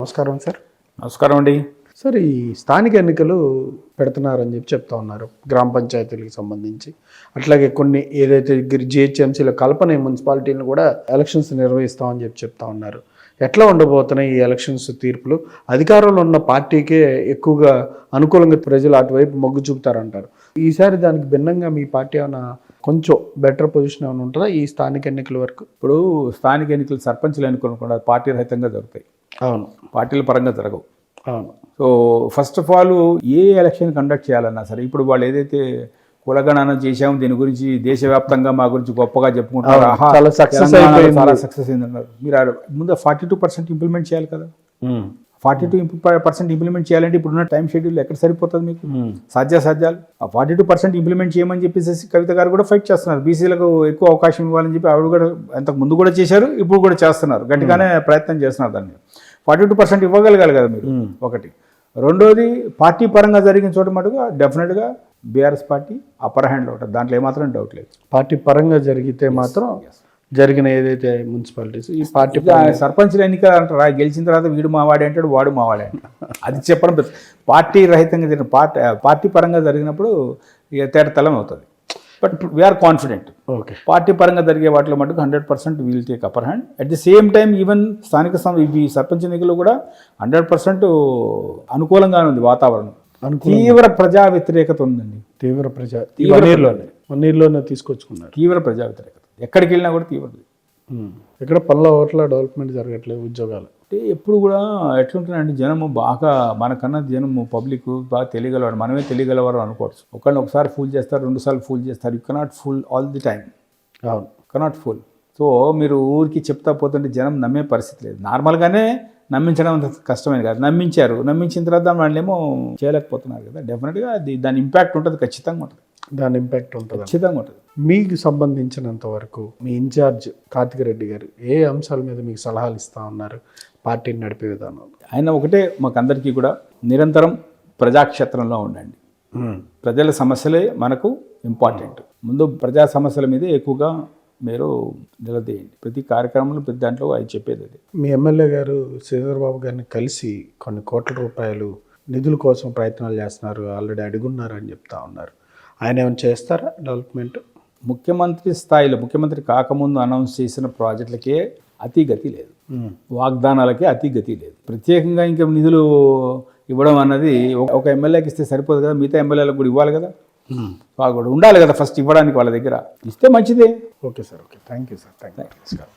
నమస్కారం సార్. నమస్కారం అండి. సార్, ఈ స్థానిక ఎన్నికలు పెడుతున్నారని చెప్తా ఉన్నారు గ్రామ పంచాయతీలకు సంబంధించి. అట్లాగే కొన్ని ఏదైతే జిహెచ్ఎంసీల కల్పన మున్సిపాలిటీలను కూడా ఎలక్షన్స్ నిర్వహిస్తామని చెప్తా ఉన్నారు. ఎట్లా ఉండబోతున్నాయి ఈ ఎలక్షన్స్ తీర్పులు? అధికారంలో ఉన్న పార్టీకే ఎక్కువగా అనుకూలంగా ప్రజలు అటువైపు మొగ్గు చూపుతారంటారు. ఈసారి దానికి భిన్నంగా మీ పార్టీ ఏమైనా కొంచెం బెటర్ పొజిషన్ ఏమైనా ఉంటుందా ఈ స్థానిక ఎన్నికల వరకు? ఇప్పుడు స్థానిక ఎన్నికలు సర్పంచ్లు ఎన్నుకోకుండా పార్టీ రహితంగా జరుగుతాయి. అవును, పార్టీల పరంగా జరగవు. అవును. So first of all A election conduct చేయాలన్నా సరే, ఇప్పుడు వాళ్ళు ఏదైతే కులగణన చేశాము, దీని గురించి దేశవ్యాప్తంగా మా గురించి గొప్పగా చెప్పుకుంటారు, చాలా సక్సెస్ అయిందన్నారు. మీరు ముందు 42% ఇంప్లిమెంట్ చేయాలి కదా. 42% ఇంప్లిమెంట్ చేయాలంటే ఇప్పుడున్న టైం షెడ్యూల్ ఎక్కడ సరిపోతుంది మీకు? సాధ్యాలు ఆ 42% ఇంప్లిమెంట్ చేయమని చెప్పేసి కవిత గారు కూడా ఫైట్ చేస్తున్నారు. బీసీలకు ఎక్కువ అవకాశం ఇవ్వాలని చెప్పి ఆవిడ కూడా అంతకు ముందు కూడా చేశారు, ఇప్పుడు కూడా చేస్తున్నారు, గట్టిగానే ప్రయత్నం చేస్తున్నారు. దాన్ని 42% ఇవ్వగలగాలి కదా మీరు. ఒకటి. రెండోది, పార్టీ పరంగా జరిగిన చోట మటుగా డెఫినెట్గా బీఆర్ఎస్ పార్టీ అప్పర్ హ్యాండ్లో ఉంటుంది, దాంట్లో ఏమాత్రం డౌట్ లేదు. పార్టీ పరంగా జరిగితే మాత్రం జరిగిన ఏదైతే మున్సిపాలిటీస్ ఈ పార్టీ సర్పంచ్ల ఎన్నికలు అంటారా, గెలిచిన తర్వాత వీడు మావాడే అంటాడు, వాడు మావాడే అంటాడు. అది చెప్పడం పార్టీ రహితంగా జరిగిన పార్టీ పరంగా జరిగినప్పుడు ఇక తేటతలం అవుతుంది. But we are confident. Okay, party పరంగా జరిగే వాటిలో మటుకు 100% we'll take upper hand. At the same time even స్థానిక ఈ సర్పంచ్ ఎన్నికలు కూడా 100% అనుకూలంగానే ఉంది వాతావరణం. తీవ్ర ప్రజా వ్యతిరేకత ఉందండి. వన్ తీసుకొచ్చుకున్నారు. తీవ్ర ప్రజా వ్యతిరేకత ఎక్కడికి వెళ్ళినా కూడా తీవ్ర. ఇక్కడ పనుల ఓట్ల డెవలప్మెంట్ జరగట్లేదు, ఉద్యోగాలు అంటే ఎప్పుడు కూడా ఎట్లుంటుందండి, జనము బాగా మనకన్నా జనము పబ్లిక్ బాగా తెలియగలవాడు, మనమే తెలియగలవారు అనుకోవచ్చు. ఒకసారి ఫూల్ చేస్తారు, 2 సార్లు ఫూల్ చేస్తారు. You cannot fool all the time. అవును, కెనాట్ ఫూల్. సో మీరు ఊరికి చెప్తా పోతుంటే జనం నమ్మే పరిస్థితి లేదు. నార్మల్గానే నమ్మించడం అంత కష్టమైన కాదు. నమ్మించిన తర్వాత వాళ్ళేమో చేయలేకపోతున్నారు కదా. డెఫినెట్గా దాని ఇంపాక్ట్ ఉంటుంది, ఖచ్చితంగా ఉంటుంది. దాని ఇంపాక్ట్ ఉంటుంది, ఖచ్చితంగా ఉంటుంది. మీకు సంబంధించినంత వరకు మీ ఇన్ఛార్జ్ కార్తిక్ రెడ్డి గారు ఏ అంశాల మీద మీకు సలహాలు ఇస్తూ ఉన్నారు పార్టీని నడిపే విధానంలో? ఆయన ఒకటే, మాకందరికీ కూడా నిరంతరం ప్రజాక్షేత్రంలో ఉండండి. ప్రజల సమస్యలే మనకు ఇంపార్టెంట్. ముందు ప్రజా సమస్యల మీదే ఎక్కువగా మీరు నిలదీయండి. ప్రతి కార్యక్రమంలో ప్రతి దాంట్లో ఆయన చెప్పేది అది. మీ ఎమ్మెల్యే గారు శ్రీధర్ బాబు గారిని కలిసి కొన్ని కోట్ల రూపాయలు నిధుల కోసం ప్రయత్నాలు చేస్తున్నారు, ఆల్రెడీ అడుగున్నారు అని చెప్తా ఉన్నారు. ఆయన ఏమైనా చేస్తారా డెవలప్మెంట్? ముఖ్యమంత్రి స్థాయిలో, ముఖ్యమంత్రి కాకముందు అనౌన్స్ చేసిన ప్రాజెక్టులకే అతిగతి లేదు, వాగ్దానాలకే అతిగతి లేదు. ప్రత్యేకంగా ఇంకా నిధులు ఇవ్వడం అన్నది ఒక ఎమ్మెల్యేకి ఇస్తే సరిపోదు కదా, మిగతా ఎమ్మెల్యేలకు కూడా ఇవ్వాలి కదా. వాళ్ళు కూడా ఉండాలి కదా ఫస్ట్ ఇవ్వడానికి వాళ్ళ దగ్గర. ఇస్తే మంచిదే. Okay sir, okay, thank you sir, thank you.